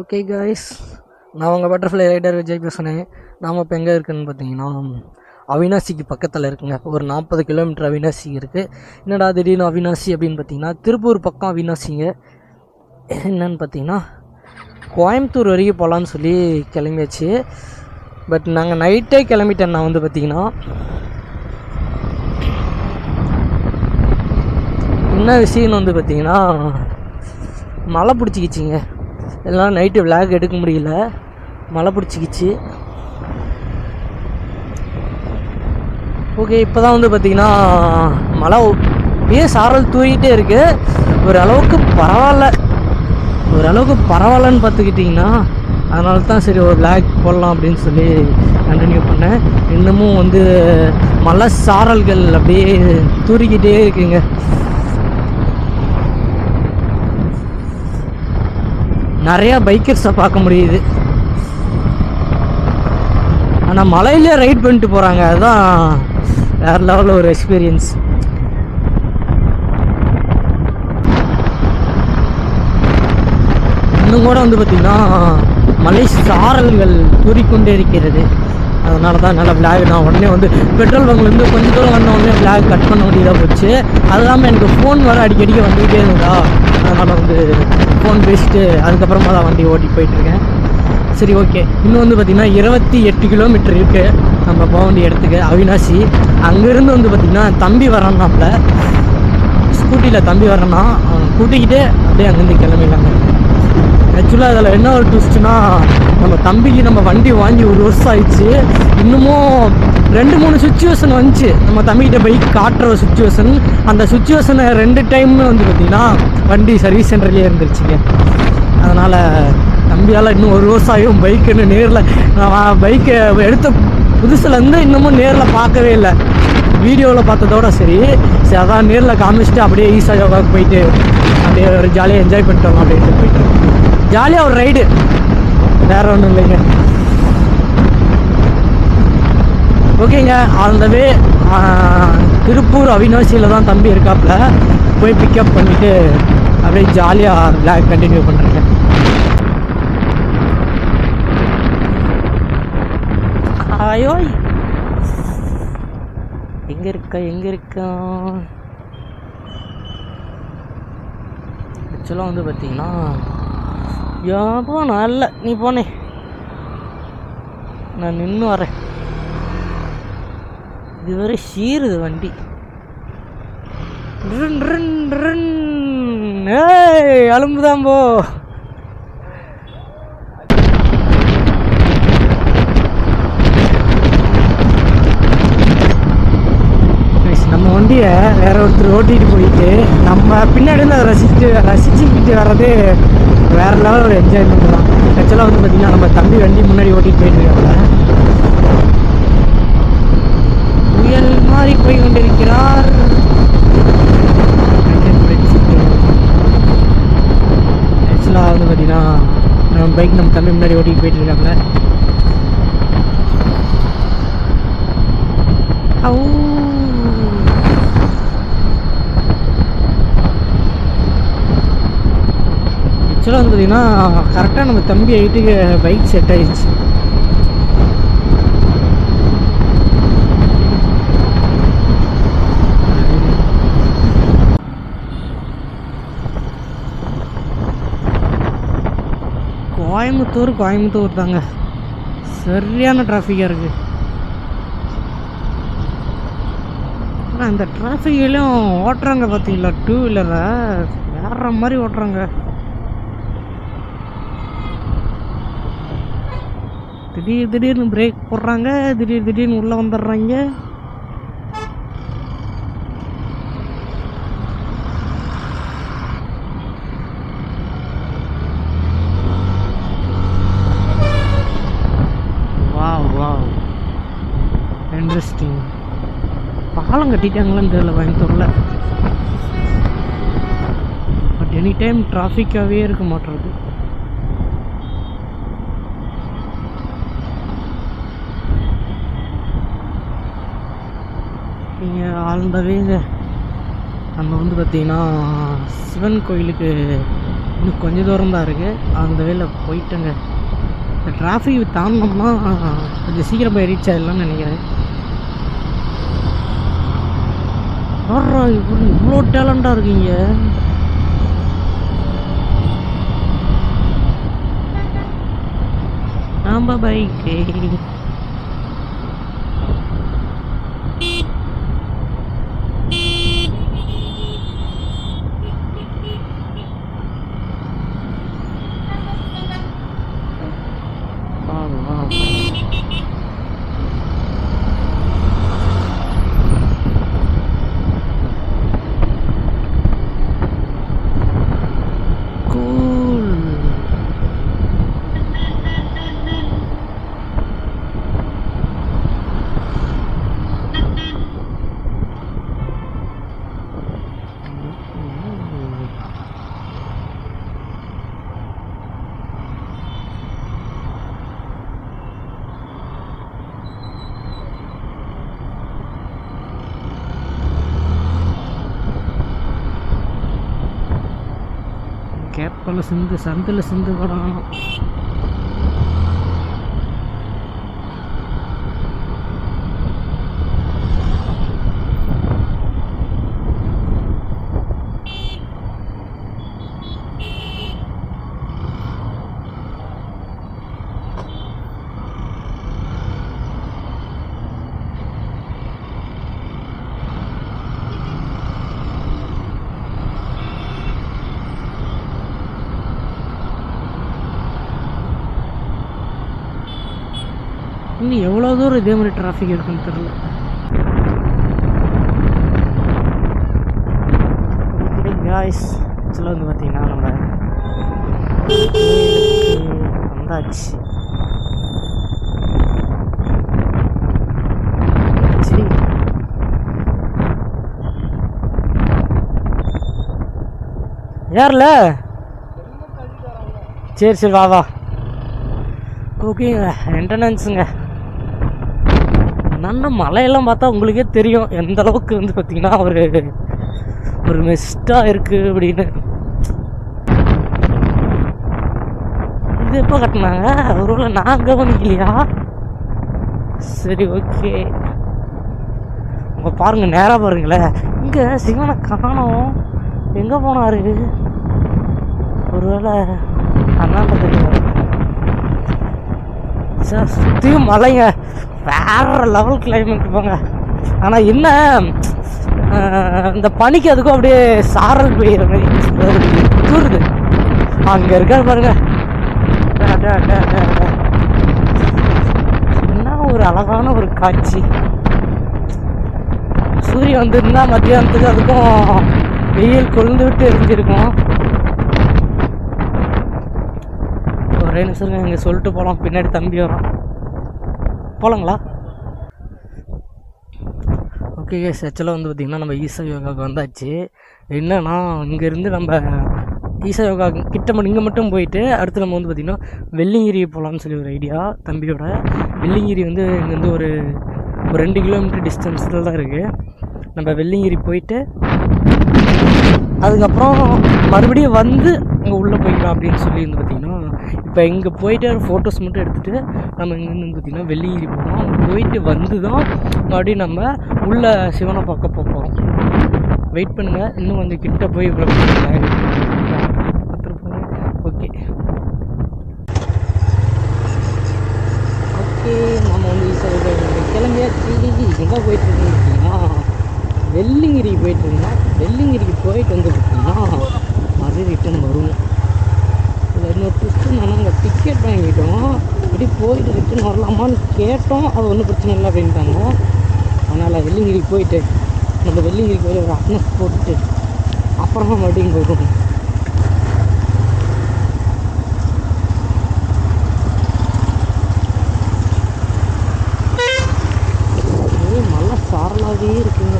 Okay guys, நான் உங்கள் butterfly rider Vijay பேசுகிறேன். நாம் இப்போ எங்கே இருக்குதுன்னு பார்த்தீங்கன்னா அவினாசிக்கு பக்கத்தில் இருக்குங்க. ஒரு 40 கிலோமீட்டர் அவினாசி இருக்குது. என்னடா திடீர்னு அவினாசி அப்படின்னு பார்த்தீங்கன்னா திருப்பூர் பக்கம் அவினாசிங்க. என்னன்னு பார்த்தீங்கன்னா கோயம்புத்தூர் வரைக்கும் போகலான்னு சொல்லி கிளம்பியாச்சு. பட் நாங்கள் நைட்டே கிளம்பிட்டேன். நான் வந்து பார்த்திங்கன்னா என்ன விஷயம்னு வந்து பார்த்திங்கன்னா மழை பிடிச்சிக்கிச்சிங்க. எல்லாம் நைட்டு விளாக் எடுக்க முடியல, மழை பிடிச்சிக்கிச்சு. ஓகே, இப்போ தான் வந்து பார்த்திங்கன்னா மழை சாரல் தூக்கிட்டே இருக்குது. ஓரளவுக்கு பரவாயில்லன்னு பார்த்துக்கிட்டிங்கன்னா அதனால தான் சரி ஒரு விளாக் போடலாம் அப்படின்னு சொல்லி கண்டினியூ பண்ணேன். இன்னமும் வந்து மழை சாரல்கள் அப்படியே தூரிக்கிட்டே இருக்குங்க. நிறையா பைக்கர்ஸை பார்க்க முடியுது. ஆனால் மலையிலே ரைட் பண்ணிட்டு போகிறாங்க. அதுதான் வேறு லெவலில் ஒரு எக்ஸ்பீரியன்ஸ். இன்னும் கூட வந்து பார்த்திங்கன்னா மலை சாரல்கள் தூறிக்கொண்டே இருக்கிறது. அதனால தான் நல்லா விளாக் நான் உடனே வந்து பெட்ரோல் பங்க்லேருந்து கொஞ்சம் தூரம் வந்த உடனே விளாக் கட் பண்ண வேண்டியதாக போச்சு. அது இல்லாமல் எனக்கு ஃபோன் வர அடிக்கடிக்க வந்துக்கிட்டே இருந்தா, அதனால் வந்து ஃபோன் பேசிட்டு அதுக்கப்புறமா தான் வண்டி ஓட்டி போயிட்டுருக்கேன். சரி, ஓகே. இன்னும் வந்து பார்த்திங்கன்னா 28 கிலோமீட்டர் இருக்குது நம்ம போக வேண்டிய இடத்துக்கு அவினாசி. அங்கேருந்து வந்து பார்த்திங்கன்னா தம்பி வரேன்னாப்ல, ஸ்கூட்டியில் தம்பி வரேன்னா கூட்டிக்கிட்டு அப்படியே அங்கேருந்து கிளம்பிடலாங்க. ஆக்சுவலாக அதில் என்ன ஒரு ட்விஸ்ட்னா, நம்ம தம்பிக்கு நம்ம வண்டி வாங்கி 1 வருஷம் ஆயிடுச்சு. இன்னமும் 2-3 சுச்சுவேஷன் வந்துச்சு நம்ம தம்பிக்கிட்ட பைக் காட்டுற ஒரு சுச்சுவேஷன். அந்த சுச்சுவேஷனை 2 டைம்னு வந்து பார்த்திங்கன்னா வண்டி சர்வீஸ் சென்டர்லேயே இருந்துருச்சுங்க. அதனால் தம்பியால் இன்னும் 1 வருஷம் ஆகும் பைக்குன்னு நேரில் நான் பைக்கை எடுத்த புதுசுலேருந்து இன்னமும் நேரில் பார்க்கவே இல்லை. வீடியோவில் பார்த்ததோட சரி அதான் நேரில் காமிச்சிட்டு அப்படியே ஈஸியாக போயிட்டு அப்படியே ஒரு ஜாலியாக என்ஜாய் பண்ணிட்டோம் அப்படின்ட்டு போயிட்டு ஜாலியாக ஒரு ரைடு, வேறு ஒன்றும் இல்லைங்க. ஓகேங்க, அந்த வே திருப்பூர் அவினாசியில் தான் தம்பி இருக்காப்புல. போய் பிக்கப் பண்ணிவிட்டு அப்படியே ஜாலியாக விளாக் கண்டினியூ பண்ணுறேங்க. ஐயோ, எங்கே இருக்கா ஆக்சுவலாக வந்து பார்த்தீங்கன்னா யாரோ நான் இல்லை, நீ போனே, நான் நின்று வரேன். இதுவரை சீருது வண்டி. ஏய் அலும்புதான் போ. நம்ம வண்டியை வேற ஒருத்தர் ஓட்டிகிட்டு போயிட்டு நம்ம பின்னாடி வந்து அதை ரசிச்சுக்கிட்டு வர்றதே வேறு லெவல் ஒரு என்ஜாய்மெண்ட் தான். ஆக்சுவலாக வந்து பார்த்திங்கன்னா நம்ம தம்பி வண்டி முன்னாடி ஓட்டிகிட்டு போயிட்டுருக்காங்க. புயல் மாதிரி போய் கொண்டிருக்கிறார். ஆக்சுவலாக வந்து பார்த்திங்கன்னா நம்ம பைக் நம்ம தம்பி முன்னாடி ஓட்டிகிட்டு போயிட்டுருக்காங்க. ஆக்சுவலாக வந்து பார்த்திங்கன்னா கரெக்டாக நம்ம தம்பி ஹைட்டுக்கு பைக் செட் ஆகிடுச்சு. கோயம்புத்தூர் தாங்க, சரியான டிராஃபிக்காக இருக்குது. ஆனால் இந்த டிராஃபிக்லையும் ஓட்டுறாங்க பார்த்தீங்களா, 2 வீலரை வேற மாதிரி ஓட்டுறாங்க. திடீர்னு பிரேக் போடுறாங்க, திடீர்னு உள்ளே வந்துடுறாங்க. பாலம் கட்டிட்டாங்களான்னு தெரியல கோயம்புத்தூரில். பட் எனி டைம் டிராஃபிக்காகவே இருக்க மாட்டேறது. நீங்கள் ஆழ்ந்தவே நம்ம வந்து பார்த்திங்கன்னா சிவன் கோயிலுக்கு இன்னும் கொஞ்சம் தூரம் தான் இருக்குது. அந்த வேலை போயிட்டுங்க. இந்த டிராஃபிக் தாண்டினோம்னா கொஞ்சம் சீக்கிரம் போய் ரீச் ஆகிடலாம்னு நினைக்கிறேன். இவ்வளோ டேலண்டாக இருக்கீங்க. நம்ம பைக்கு கேப்பல சிந்து சந்தில் சிந்து படம். இன்னும் எவ்வளோ தூரம் இதே மாதிரி டிராஃபிக் இருக்குன்னு தெரில. காய்ஸ் ஆக்சுவலாக வந்து பார்த்திங்கன்னா நம்ம வந்தாச்சு. யாரில் சரி சரி வா வா. ஓகேங்க, என்ட்ரன்ஸுங்க. நல்ல மலையெல்லாம் பார்த்தா உங்களுக்கே தெரியும் எந்த அளவுக்கு வந்து பார்த்திங்கன்னா ஒரு மிஸ்டாக இருக்குது அப்படின்னு. இது எப்போ கட்டினாங்க? ஒருவேளை நான் கவனிக்கலையா? சரி ஓகே. உங்கள் பாருங்கள், நேராக பாருங்களேன். இங்கே சிவனை காணோம். எங்கே போனார்? ஒருவேளை அண்ணாண்ட தெரியும். சார் சுற்றியும் மலைங்க, வேற லெவல் கிளைமேட் போங்க. ஆனால் என்ன இந்த பனிக்கு அதுக்கும் அப்படியே சாரல் பெய்கிற மாதிரி தூருது. அங்கே இருக்க பாருங்க, என்ன ஒரு அழகான ஒரு காட்சி. சூரியன் வந்துருந்தா மத்தியானத்துக்கு அதுக்கும் வெயில் கொழுந்து விட்டு எரிஞ்சிருக்கும். ஒரே நிமிஷம் இங்கே சொல்லிட்டு போகலாம், பின்னாடி தம்பி வரோம். போகலாங்களா? ஓகே கேஸ், ஆக்சுவலாக வந்து பார்த்திங்கன்னா நம்ம ஈசா யோகாவுக்கு வந்தாச்சு. என்னன்னா இங்கேருந்து நம்ம ஈசா யோகா கிட்ட இங்கே மட்டும் போயிட்டு அடுத்து நம்ம வந்து பார்த்திங்கன்னா வெள்ளிங்கிரி போகலான்னு சொல்லி ஒரு ஐடியா தம்பியோட. வெள்ளிங்கிரி வந்து இங்கேருந்து ஒரு 2 கிலோமீட்டர் டிஸ்டன்ஸில் தான் இருக்குது. நம்ம வெள்ளிங்கிரி போயிட்டு அதுக்கப்புறம் மறுபடியும் வந்து அங்கே உள்ளே போய்க்கலாம் அப்படின்னு சொல்லி வந்து பார்த்திங்கன்னா இப்போ இங்கே போயிட்டு ஃபோட்டோஸ் மட்டும் எடுத்துகிட்டு நம்ம இங்கேருந்து வந்து பார்த்திங்கன்னா வெள்ளிங்கிரி போகிறோம். அங்கே போயிட்டு வந்து தான் மறுபடியும் நம்ம உள்ள சிவனை பார்க்க போகிறோம். வெயிட் பண்ணுங்கள், இன்னும் கொஞ்சம் கிட்ட போய் பார்த்துருப்போங்க. ஓகே ஓகே, நம்ம வந்து கிளம்பியாச்சு. எங்கே போயிட்டுருக்கோம் அப்படின்னா வெள்ளிங்கிரி போயிட்டுருந்தோம். வெள்ளிங்கிரிக்கு போயிட்டு வந்து பார்த்திங்கன்னா மறுபடியும் ரிட்டன் வருவோம். இதில் இன்னொரு ட்விஸ்ட்டு என்னன்னா அங்கே டிக்கெட் வாங்கிட்டோம். இப்படி போயிட்டு ரிட்டன் வரலாமான்னு கேட்டோம். அது ஒன்றும் பிரச்சனை இல்லை அப்படின்ட்டாங்க. அதனால் வெள்ளிங்கிரிக்கு போயிட்டு நம்ம வெள்ளிங்கிரிக்கு போய் ஒரு அட்னஸ் போட்டுட்டு அப்புறமா மறுபடியும் போயிடுவோம். மழை சாரலாகவே இருக்குங்க.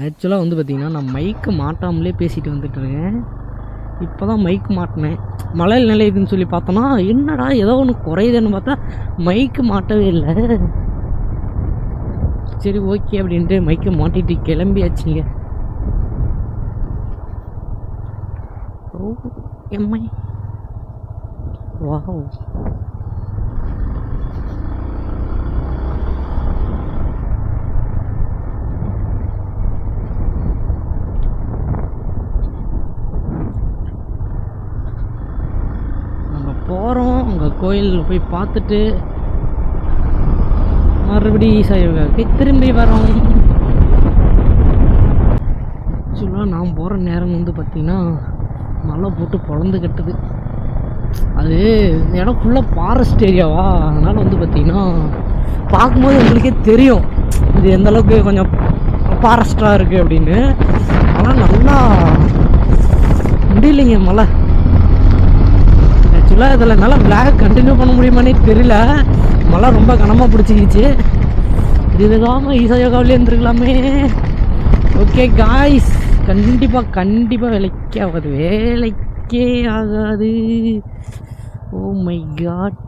ஆக்சுவலாக வந்து பார்த்திங்கன்னா நான் மைக்கு மாட்டாமலே பேசிட்டு வந்துட்டுருக்கேன். இப்போ தான் மைக்கு மாட்டினேன். மழையில் நிலையுதுன்னு சொல்லி பார்த்தோன்னா என்னடா ஏதோ ஒன்று குறையுதுன்னு பார்த்தா மைக்கு மாட்டவே இல்லை. சரி ஓகே அப்படின்ட்டு மைக்கை மாட்டிட்டு கிளம்பியாச்சுங்க. ஓ எம்ஐ வாவ். போகிறோம் அங்கே கோயில் போய் பார்த்துட்டு மறுபடியும் ஈசாயோகாவுக்கு திரும்பி வரோம். ஆக்சுவலாக நான் போகிற நேரம் வந்து பார்த்திங்கன்னா மழை போட்டு பொழந்து கட்டுது. அது இடம் ஃபுல்லாக ஃபாரஸ்ட் ஏரியாவா, அதனால் வந்து பார்த்திங்கன்னா பார்க்கும்போது உங்களுக்கே தெரியும் இது எந்தளவுக்கு கொஞ்சம் ஃபாரஸ்ட்டாக இருக்குது அப்படின்னு. ஆனால் நல்லா முடியலைங்க மழை. ஆக்சுவலாக இதில் என்னால் விளாக் கண்டினியூ பண்ண முடியுமானே தெரியல. மழை ரொம்ப கனமாக பிடிச்சிக்கிச்சு. இதுக்காக ஈசாயோகாவிலே இருந்துருக்கலாமே. ஓகே காய்ஸ், கண்டிப்பாக வேலைக்கே ஆகாது. ஓ மை காட்,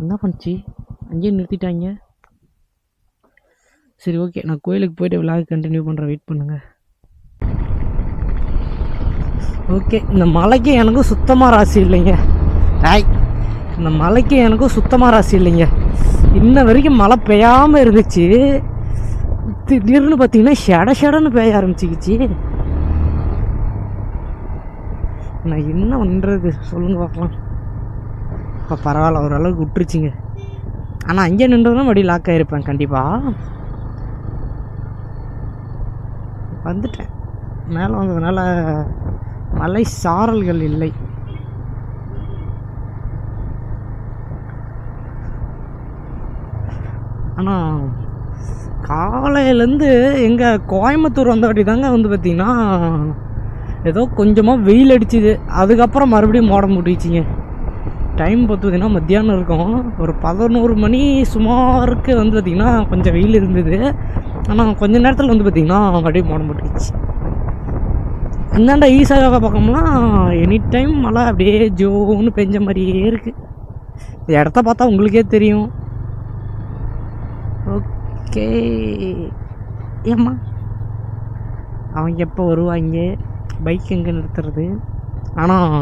என்ன பண்ணுச்சு அங்கேயே நிறுத்திட்டாங்க. சரி ஓகே, நான் கோயிலுக்கு போய்ட்டு விளாக் கண்டினியூ பண்ணுறேன், வெயிட் பண்ணுங்கள். ஓகே, இந்த மலைக்கு எனக்கும் சுத்தமாக ராசி இல்லைங்க. இந்த மலைக்கு எனக்கும் சுத்தமாக ராசி இல்லைங்க. இன்ன வரைக்கும் மழை பெய்யாமல் இருந்துச்சு. திடீர்னு பார்த்தீங்கன்னா ஷடன்னு பெய்ய ஆரம்பிச்சிக்கிச்சு. நான் என்ன பண்ணுறது சொல்லுங்க பார்க்கலாம். இப்போ பரவாயில்ல, ஓரளவுக்கு விட்டுருச்சிங்க. ஆனால் அங்கே நின்றுதான் மறுபடியும் லாக் ஆகிருப்பேன் கண்டிப்பாக. வந்துட்டேன். மேலே வந்ததுனால மலை சாரல்கள் இல்லை. ஆனால் காலையிலேருந்து எங்கள் கோயம்புத்தூர் வந்தவாட்டி தாங்க வந்து பார்த்திங்கன்னா ஏதோ கொஞ்சமாக வெயில் அடிச்சுது. அதுக்கப்புறம் மறுபடியும் மோடம் போட்டுச்சிங்க. டைம் பார்த்திங்கன்னா மத்தியானம் இருக்கும், ஒரு 11 மணி சுமாருக்கு வந்து பார்த்திங்கன்னா கொஞ்சம் வெயில் இருந்தது. ஆனால் கொஞ்சம் நேரத்தில் வந்து பார்த்திங்கன்னா மறுபடியும் மோடம் போட்டுச்சு. இந்தாண்ட ஈசாயோகா பக்கம்லாம் எனி டைம் மழை அப்படியே ஜோன்னு பெஞ்ச மாதிரியே இருக்குது. இந்த இடத்த பார்த்தா உங்களுக்கே தெரியும். ஓகே ஏம்மா அவங்க எப்போ வருவாங்க, பைக் எங்கே நிறுத்துறது? ஆனால்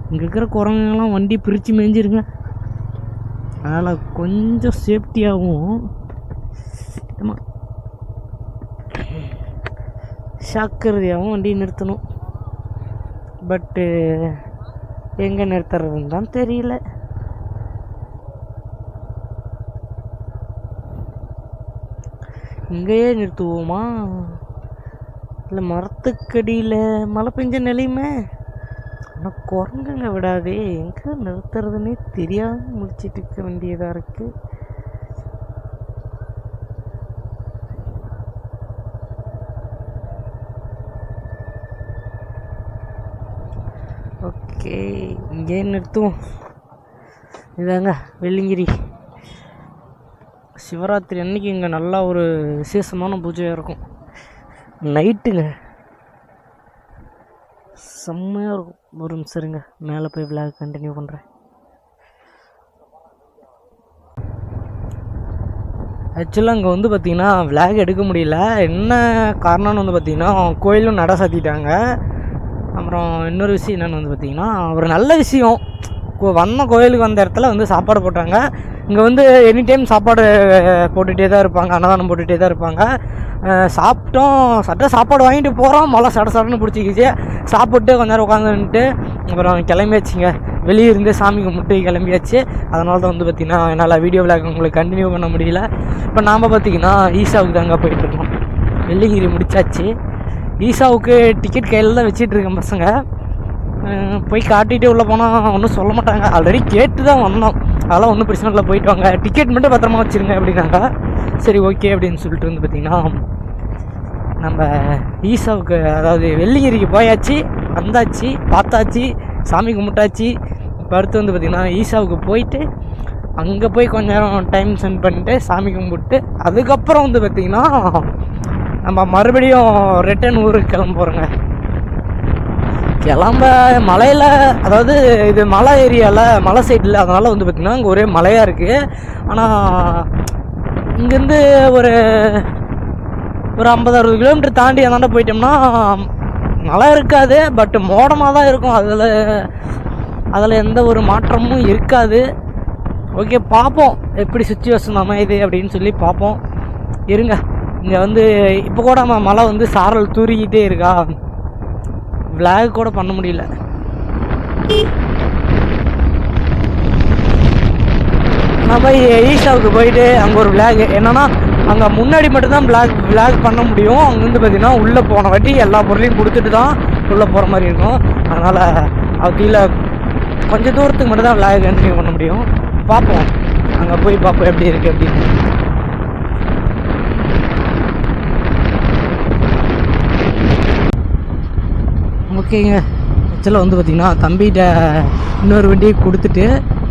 இங்கே இருக்கிற குரங்குங்கெல்லாம் வண்டி பிரித்து மேய்ஞ்சிருங்க. அதனால் கொஞ்சம் சேஃப்டியாகவும் ஏம்மா ஜாக்கிரதையாகவும் வண்டி நிறுத்தணும். பட்டு எங்கே நிறுத்துறதுன்னு தான் தெரியல. இங்கேயே நிறுத்துவோமா இல்லை மரத்துக்கடியில் மழை பெஞ்ச நிலையுமே? ஆனால் குரங்குங்க விடாதே, எங்கே நிறுத்துறதுன்னே தெரியாமல் முடிச்சிட்டு இருக்க வேண்டியதாக இருக்குது. ஓகே, இங்கே நிறுத்துவோம். இதாங்க வெள்ளிங்கிரி. சிவராத்திரி அன்னைக்கு இங்கே நல்லா ஒரு விசேஷமான பூஜையாக இருக்கும். நைட்டுங்க செம்மையாக இருக்கும். ஒரு நிமிஷம் இருங்க, மேலே போய் விளாக் கண்டினியூ பண்ணுறேன். ஆக்சுவலாக அங்கே வந்து பார்த்திங்கன்னா விளாக் எடுக்க முடியல. என்ன காரணம்னு வந்து பார்த்திங்கன்னா கோயிலும் நட சாத்திட்டாங்க. அப்புறம் இன்னொரு விஷயம் என்னென்னு வந்து பார்த்திங்கன்னா ஒரு நல்ல விஷயம், வந்த கோயிலுக்கு வந்த இடத்துல வந்து சாப்பாடு போட்டாங்க. இங்கே வந்து எனி டைம் சாப்பாடு போட்டுகிட்டே தான் இருப்பாங்க, அன்னதானம் போட்டுகிட்டே தான் இருப்பாங்க. சாப்பிட்டோம், சாப்பாடு வாங்கிட்டு போகிறோம், மழை சடன்னு பிடிச்சிக்கிச்சு. சாப்பிட்டு கொஞ்ச நேரம் உட்காந்துட்டு அப்புறம் கிளம்பியாச்சுங்க. வெளியே இருந்து சாமி கும்பிட்டு கிளம்பியாச்சு. அதனால தான் வந்து பார்த்திங்கன்னா என்னால் வீடியோ விளாக் உங்களுக்கு கண்டினியூ பண்ண முடியல. இப்போ நாம் பார்த்திங்கன்னா ஈசாவுக்கு தாங்க போயிட்டுருக்கோம். வெள்ளிங்கிரி முடிச்சாச்சு. ஈசாவுக்கு டிக்கெட் கையில் தான் வச்சிட்ருக்கேன் பசங்க. போய் காட்டிகிட்டே உள்ளே போனால் ஒன்றும் சொல்ல மாட்டாங்க. ஆல்ரெடி கேட்டு தான் வந்தோம், அதெல்லாம் ஒன்றும் பிரச்சனை இல்லை, போயிட்டு வாங்க, டிக்கெட் மட்டும் பத்திரமா வச்சுருங்க அப்படின்னாங்க. சரி ஓகே அப்படின்னு சொல்லிட்டு வந்து பார்த்திங்கன்னா நம்ம ஈசாவுக்கு அதாவது வெள்ளிங்கிரிக்கு போயாச்சு, வந்தாச்சு, பார்த்தாச்சு, சாமி கும்பிட்டாச்சு. இப்போ அடுத்து வந்து பார்த்திங்கன்னா ஈசாவுக்கு போயிட்டு அங்கே போய் கொஞ்ச நேரம் டைம் ஸ்பெண்ட் பண்ணிட்டு சாமி கும்பிட்டு அதுக்கப்புறம் வந்து பார்த்திங்கன்னா நம்ம மறுபடியும் ரிட்டன் ஊருக்கு கிளம்ப போகிறோங்க. கிளம்ப மலையில், அதாவது இது மலை ஏரியாவில், மலை சைடில், அதனால் வந்து பார்த்திங்கன்னா இங்கே ஒரே மலையாக இருக்குது. ஆனால் இங்கேருந்து ஒரு 50-60 கிலோமீட்டர் தாண்டி அந்தாண்ட போயிட்டோம்னா மழை இருக்காது, பட் மோடமாக தான் இருக்கும். அதில் எந்த ஒரு மாற்றமும் இருக்காது. ஓகே, பார்ப்போம் எப்படி சுச்சுவேஷன் அமையுது அப்படின்னு சொல்லி பார்ப்போம். இருங்க, இங்கே வந்து இப்போ கூட மழை வந்து சாரல் தூரிக்கிட்டே இருக்கா, விளாக் கூட பண்ண முடியல. நான் போய் ஈஷாவுக்கு போயிட்டு அங்கே ஒரு விளாக் என்னன்னா, அங்கே முன்னாடி மட்டும்தான் விளாக் பண்ண முடியும். அங்கேருந்து பார்த்தீங்கன்னா உள்ளே போன வாட்டி எல்லா பொருளையும் கொடுத்துட்டு தான் உள்ளே போகிற மாதிரி இருக்கும். அதனால் அது கீழே கொஞ்சம் தூரத்துக்கு மட்டும் தான் விளாக் கண்டினியூ பண்ண முடியும். பார்ப்போம், அங்கே போய் பார்ப்போம் எப்படி இருக்குது அப்படின்னு. ஓகேங்க, ஆக்சுவலாக வந்து பார்த்திங்கன்னா தம்பிகிட்ட இன்னொரு வண்டியை கொடுத்துட்டு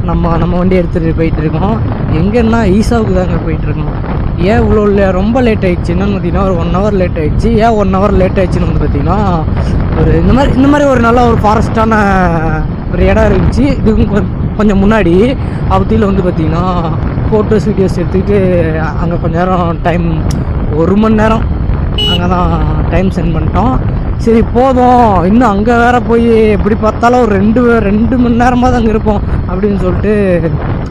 நம்ம வண்டியை எடுத்துகிட்டு போயிட்டுருக்கோம். எங்கன்னா ஈஷாவுக்கு தாங்க போயிட்டுருக்கோம். ஏன் இவ்வளோ ரொம்ப லேட் ஆகிடுச்சு என்னன்னு பார்த்தீங்கன்னா, ஒரு 1 hour லேட் ஆகிடுச்சு. ஏன் 1 hour லேட் ஆகிடுச்சின்னு வந்து பார்த்திங்கன்னா, ஒரு இந்த மாதிரி ஒரு நல்ல ஒரு ஃபாரஸ்ட்டான ஒரு இடம் இருந்துச்சு. இதுக்கும் கொஞ்சம் முன்னாடி அவத்தியில் வந்து பார்த்திங்கன்னா ஃபோட்டோஸ் வீடியோஸ் எடுத்துக்கிட்டு அங்கே கொஞ்சம் நேரம் டைம், 1 மணி நேரம் அங்கே தான் டைம் ஸ்பெண்ட் பண்ணிட்டோம். சரி போதும், இன்னும் அங்கே வேறு போய் எப்படி பார்த்தாலும் ஒரு 2 மணி நேரமாக தான் அங்கே இருப்போம் அப்படின்னு சொல்லிட்டு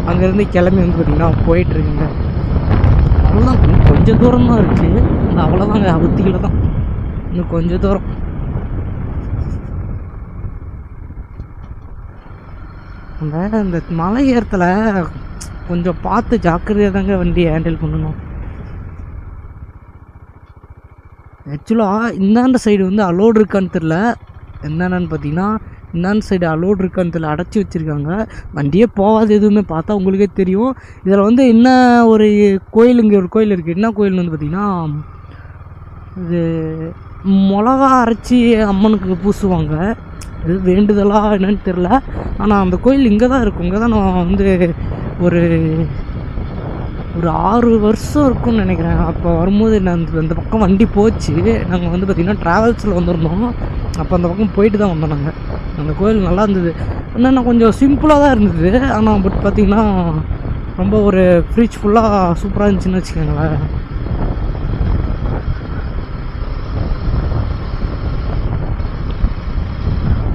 அங்கேருந்து கிளம்பி வந்து பார்த்திங்கன்னா போயிட்டுருக்குங்க. அவ்வளோதான், கொஞ்சம் தூரம் தான் இருக்குது. அந்த அவ்வளோதாங்க, அவத்தியில் தான், இன்னும் கொஞ்சம் தூரம். இந்த மலை ஏறத்தில் கொஞ்சம் பார்த்து ஜாக்கிரதையாக தாங்க வண்டியை ஹேண்டில் பண்ணணும். ஆக்சுவலாக இந்தாண்ட சைடு வந்து அலோடு இருக்கான்னு தெரில, என்னென்னு பார்த்தீங்கன்னா இந்தாண்ட சைடு அலோடு இருக்கான்னு தெரில, அடைச்சி வச்சுருக்காங்க. வண்டியே போகாது எதுவுமே, பார்த்தா உங்களுக்கே தெரியும். இதில் வந்து என்ன ஒரு கோயில், இங்கே ஒரு கோயில் இருக்குது. என்ன கோயில்னு வந்து பார்த்திங்கன்னா, இது மிளகா அரைச்சி அம்மனுக்கு பூசுவாங்க. இது வேண்டுதலாக என்னன்னு தெரில, ஆனால் அந்த கோயில் இங்கே தான் இருக்கும். இங்கே தான் நான் வந்து ஒரு 6 வருஷம் இருக்கும்னு நினைக்கிறேன். அப்போ வரும்போது நான் அந்த பக்கம் வண்டி போச்சு. நாங்கள் வந்து பார்த்திங்கன்னா ட்ராவல்ஸில் வந்திருந்தோம். அப்போ அந்த பக்கம் போயிட்டு தான் வந்தோம் நாங்கள். அந்த கோயில் நல்லா இருந்தது. என்னென்னா கொஞ்சம் சிம்பிளாக தான் இருந்தது, ஆனால் பட் பார்த்திங்கன்னா ரொம்ப ஒரு ஃப்ரீச்ஃபுல்லாக சூப்பராக இருந்துச்சுன்னு வச்சுக்கோங்களேன்.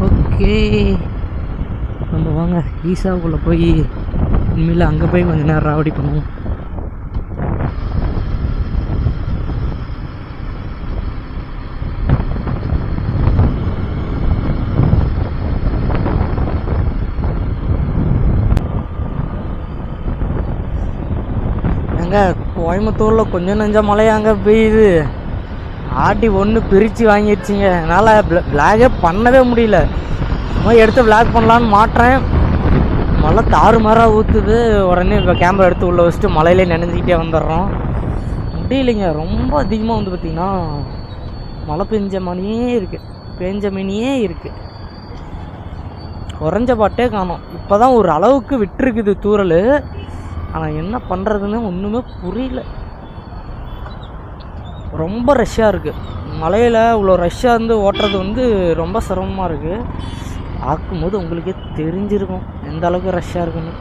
ஓகே, நம்ம வாங்க ஈஷாவுக்குள்ளே போய் இனிமேல் அங்கே போய் கொஞ்சம் நேரம் ராவடி பண்ணுவோம். எங்க கோயம்புத்தூரில் கொஞ்சம் நெஞ்சம் மழையாங்க பெய்யுது. ஆட்டி ஒன்று பிரித்து வாங்கிடுச்சிங்க. என்னால் விளாகே பண்ணவே முடியல. சும்மா எடுத்து விளாக் பண்ணலான்னு மாட்டுறேன், மழை தாறுமாறாக ஊற்றுது. உடனே இப்போ கேமரா எடுத்து உள்ளே வச்சுட்டு மழையிலே நினைஞ்சிக்கிட்டே வந்துடுறோம். முடியலைங்க, ரொம்ப அதிகமாக வந்து பார்த்திங்கன்னா மழை பெஞ்ச மணியே இருக்குது. குறைஞ்ச பாட்டே காணோம். இப்போ தான் ஒரு அளவுக்கு விட்டுருக்குது தூறல். ஆனால் என்ன பண்ணுறதுன்னு ஒன்றுமே புரியல. ரொம்ப ரஷ்ஷாக இருக்குது. மலையில் இவ்வளோ ரஷ்ஷாக இருந்து ஓட்டுறது வந்து ரொம்ப சிரமமாக இருக்குது. பார்க்கும்போது உங்களுக்கே தெரிஞ்சிருக்கும் எந்த அளவுக்கு ரஷ்ஷாக இருக்குன்னு.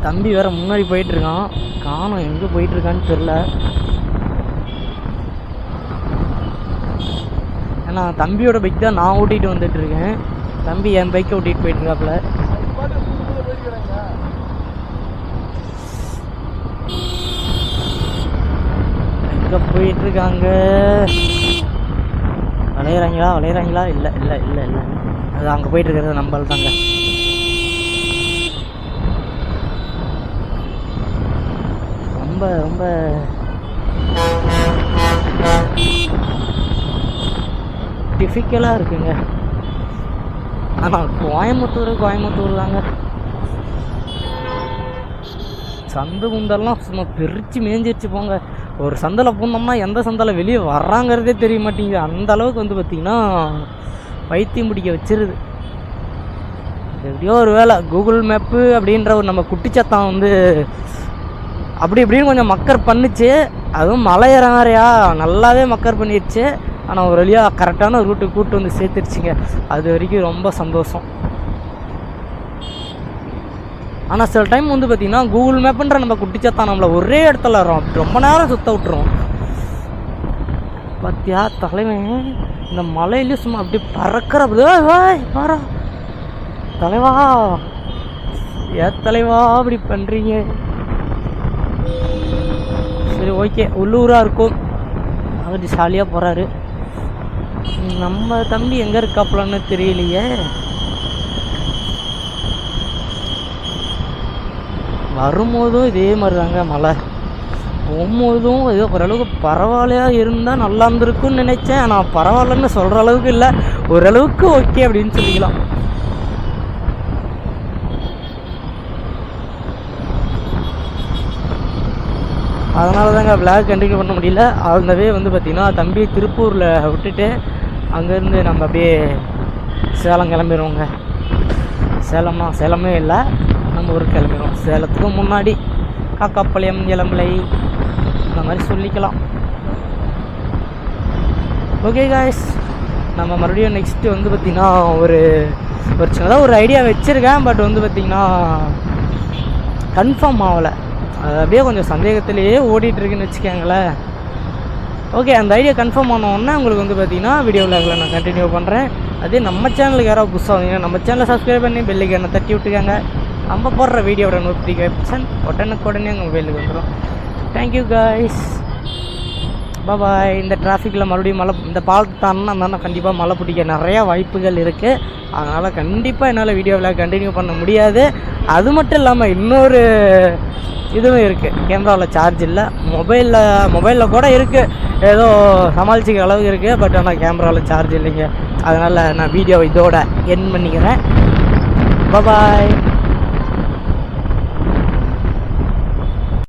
தம்பி வேறு முன்னாடி போயிட்டுருக்கான், காணோம் எங்கே போயிட்டுருக்கான்னு தெரில. ஏன்னா தம்பியோட பைக் தான் நான் ஓட்டிகிட்டு வந்துட்டுருக்கேன். தம்பி என் பைக்கை ஓட்டிகிட்டு போயிட்டுருக்காப்புல. எங்கே போயிட்டுருக்காங்க? விளையிறாங்களா? இல்லை, அது அங்கே போயிட்டுருக்கிறது நம்மள் தாங்க. ரொம்ப டிஃபிகல்ட்டாக இருக்குங்க. ஆனால் கோயம்புத்தூர் தாங்க. சந்து குந்தெல்லாம் சும்மா பிரித்து மேய்ஞ்சிருச்சு போங்க. ஒரு சந்தில் போனோம்னா எந்த சந்தில் வெளியே வர்றாங்கிறதே தெரிய மாட்டேங்குது. அந்த அளவுக்கு வந்து பார்த்திங்கன்னா பைத்தியம் பிடிக்க வச்சிருது. எப்படியோ ஒரு வேளை கூகுள் மேப்பு அப்படின்ற ஒரு நம்ம குட்டிச்சத்தான் வந்து அப்படி இப்படின்னு கொஞ்சம் மக்கர் பண்ணிச்சு. அதுவும் மலை ஏறாரியா நல்லாவே மக்கர் பண்ணிடுச்சு. ஆனால் ஒரு வழியாக கரெக்டான ரூட்டுக்கு கூப்பிட்டு வந்து சேர்த்துருச்சிங்க. அது வரைக்கும் ரொம்ப சந்தோஷம். ஆனால் சில டைம் வந்து பார்த்திங்கன்னா கூகுள் மேப்புன்ற நம்ம குட்டிச்சத்தான் நம்மளை ஒரே இடத்துல வரோம், ரொம்ப நேரம் சுற்ற விட்டுரும். பார்த்தியா தலைவன் இந்த மலையிலேயும் சும்மா அப்படி பறக்கிற பாரா தலைவா, தலைவா அப்படி பண்ணுறீங்க. சரி ஓகே, உள்ளூராக இருக்கும், அவர் ஜாலியாக போகிறாரு. நம்ம தம்பி எங்கே இருக்காப்புலன்னு தெரியலையே. வரும்போதும் இதே மாதிரி தாங்க மழை, போகும்போதும் ஏதோ ஓரளவுக்கு பரவாயில்லையாக இருந்தால் நல்லா இருந்திருக்குன்னு நினச்சேன். ஆனால் பரவாயில்லன்னு சொல்கிற அளவுக்கு இல்லை, ஓரளவுக்கு ஓகே அப்படின்னு சொல்லிக்கலாம். அதனால தாங்க விளாக் கண்டினியூ பண்ண முடியல. அந்தவே வந்து பார்த்திங்கன்னா தம்பி திருப்பூரில் விட்டுட்டு அங்கேருந்து நம்ம அப்படியே சேலம் கிளம்பிடுவோங்க. சேலமே இல்லை, நம்ம ஊருக்கு கிளம்பிடுவோம். சேலத்துக்கு முன்னாடி காக்காப்பாளையம், இளம்பிள்ளை இந்த மாதிரி சொல்லிக்கலாம். ஓகே காய்ஸ், நம்ம மறுபடியும் நெக்ஸ்ட்டு வந்து பார்த்திங்கன்னா ஒரு சின்னதாக ஒரு ஐடியா வச்சுருக்கேன். பட் வந்து பார்த்திங்கன்னா கன்ஃபார்ம் ஆகலை, அது அப்படியே கொஞ்சம் சந்தேகத்திலேயே ஓடிட்டுருக்குன்னு வச்சுக்கோங்களேன். ஓகே, அந்த ஐடியா கன்ஃபார்ம் ஆனோடனே உங்களுக்கு வந்து பார்த்திங்கன்னா வீடியோவில் நான் கண்டினியூ பண்ணுறேன். அதே நம்ம சேனலுக்கு யாராவது புதுசாக வந்தீங்கன்னா நம்ம சேனலை சப்ஸ்கிரைப் பண்ணி பெல்லைக்கான தட்டி விட்டுக்காங்க. நம்ம போடுற வீடியோட நோட்டிஃபிகேஷன் உடனே உங்கள் மொபைலுக்கு வந்துடும். தேங்க்யூ காய்ஸ், பாய். இந்த டிராஃபிக்கில் மறுபடியும் மழை, இந்த பாலத்தை தானே கண்டிப்பாக மழை பிடிக்க நிறையா வாய்ப்புகள் இருக்குது. அதனால் கண்டிப்பாக என்னால் வீடியோவில் கண்டினியூ பண்ண முடியாது. அது மட்டும் இல்லாமல் இன்னொரு இதுவும் இருக்குது, கேமராவில் சார்ஜ் இல்லை. மொபைலில் கூட இருக்குது, ஏதோ சமாளிச்சிக்கிற அளவுக்கு இருக்குது. பட் ஆனால் கேமராவில் சார்ஜ் இல்லைங்க. அதனால் நான் வீடியோவை இதோட எண்ட் பண்ணிக்கிறேன். பாய்.